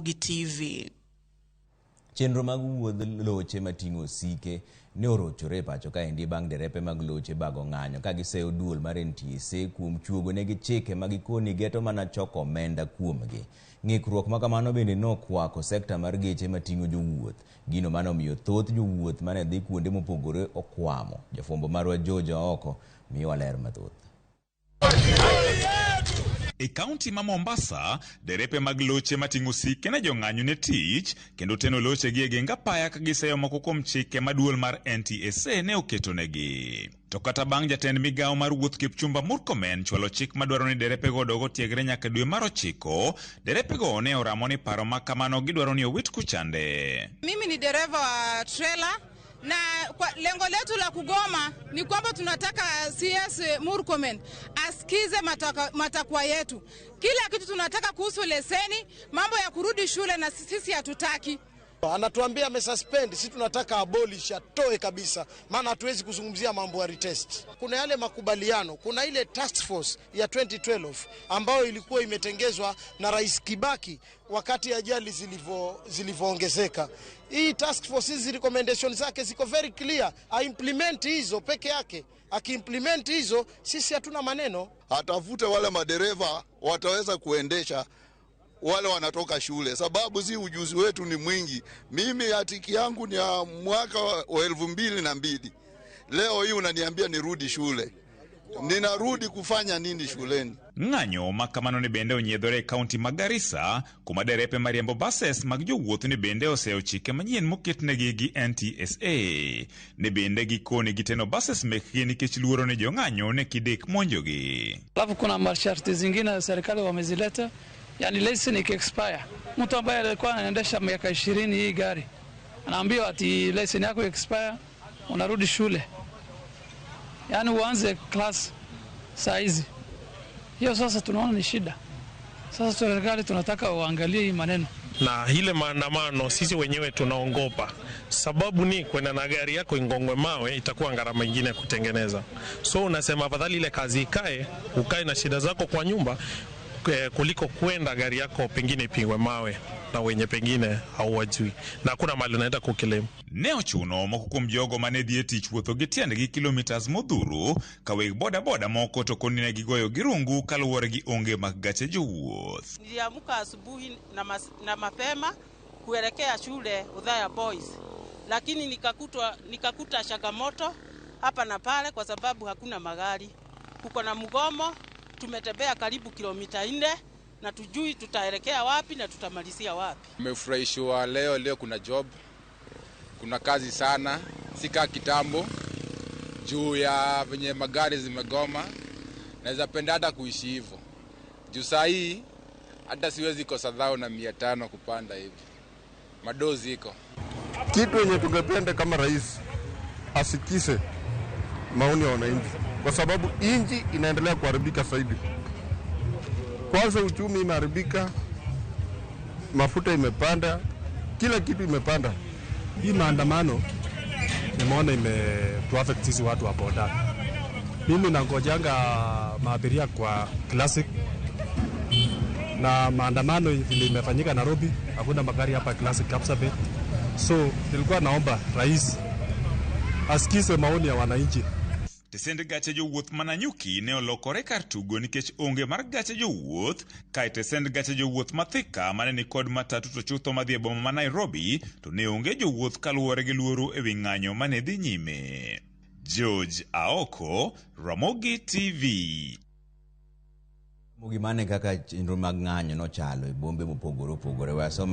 Ramogi TV. Chenro mag wuodh loche mating'o sike ne orochore pacho kaendi bang' derepe mag loche bag ong'anyo ka giseyo duol mar NTSA kuom chuogo negi chike magikoni geto mana choko omenda kuomgi. Ng'ikruok ma kamano bende nokwako sekta mar geche mating'o jowuoth, gino manomiyo thoth jowuoth mane dhi kuonde mopogore okwamo. Jafwambo marwa Joja oko miyowa ler mathoth. E kaunti ma Mombasa, derepe mag loche mating'o sike ne jong'anyo ne tich kendo teno loche gi e genga paya ka giseyo moko kuom chike maduol mar NTSA ne oketo negi. To kata bang' jatend migawo mar wuoth Kipchumba Murkomen chwalo chik madwaro ni derepe go dogo tiegre nyaka dwe mar 9, derepe go ne oramo ni paro ma kamano gidwaro ni owit kuchande. Mimi ni dereva wa trailer na lengo letu la kugoma ni kwamba tunataka CS Murkomen asikize matakwa yetu. Kila kitu tunataka kuhusu leseni, mambo ya kurudi shule na sisi hatutaki. Anatuambia amesuspend, sisi tunataka abolish, atoe kabisa, maana hatuwezi kuzungumzia mambo ya retest. Kuna yale makubaliano, kuna ile task force ya 2012 ambayo ilikuwa imetengezwa na Rais Kibaki wakati ajali zilivyoongezeka. Hii task force, hizi recommendations zake ziko very clear, implement hizo peke yake. Akiimplement hizo sisi hatuna maneno. Atafute wale madereva wataweza kuendesha wale wanatoka shule, sababu si ujuzi wetu ni mwingi. Mimi hatiki yangu ni ya mwaka wa 2002. Leo hii unaniambia nirudi shule. Ninarudi kufanya nini shuleni? Ng'anyo makamano ni bende onyiedhore kaunti ma Garissa kuma derepe mariembo buses mag jowuoth ni bende oseyo chike manyien moketnegi gi NTSA. Ni bende gikoni giteno buses mekgi nikech luoro ni jong'anyo ne kidek monjogi. Alafu kuna masharti zingine serikali wamezileta. Yani leseni expire. Mtu ambaye alikuwa anaendesha miaka 20 hii gari anaambiwa ati leseni yako expire, unarudi shule. Yani uanze class saa hizi. Hiyo sasa tunaona ni shida. Sasa serikali tunataka uangalie hii maneno. Na ile maandamano sisi wenyewe tunaongopa. Sababu ni kwenda na gari yako ingongwe mawe itakuwa gharama nyingine kutengeneza. So unasema afadhali ile kazi ukae na shida zako kwa nyumba kuliko kwenda gari yako pengine pingwe mawe na wenye pengine hauwajui na kuna mali unaenda kukilemu. Ne ochuno moko kuom jogo mane dhi e tich wuotho gi tiendgi kilomitas modhuro ka weg boda moko to koni ne gigoyo girungu kaluwore gi onge mag gache jowuoth. Niliamka asubuhi na mapema kuelekea shule Udhaya Boys, lakini nikakuta changamoto hapa na pale kwa sababu hakuna magari. Kuko na mgomo. Tumetembea karibu kilomita 4 na tujui tutaelekea wapi na tutamalizia wapi. Nimefurahishwa leo kuna job. Kuna kazi sana, sika kitambo. Juu ya venye magari zimegoma. Naweza penda hata kuishi hivyo. Juu saa hii hata siwezi kosa 1500 kupanda hivi. Madozi iko. Kitu yenye tungependa kama rais asikise maoni ya wananchi, kwa sababu inji inaendelea kuharibika zaidi. Kwanza uchumi imeharibika, mafuta imepanda, kila kitu imepanda. Hii maandamano nimeona imetuaffect sisi watu wa boda. Mimi nangojanga maabiria kwa Classic, na maandamano vile imefanyika Nairobi, hakuna magari hapa Classic Kapsabet. So nilikuwa naomba rais asikise maoni ya wananchi. Tesend gache jowuoth mananyuki ne olokore kar tugo nikech onge mar gache jowuoth, kae tesend gache jowuoth mathika mane ni kod matatu to chutho madhi e boma ma Nairobi to ne onge jowuoth kaluwore gi luoro ewi ng'anyo mane dhi nyime. George Aoko, Ramogi TV. Ramogi mane kaka chenro mag ng'anyo nochalo e bombe mopogore opogore.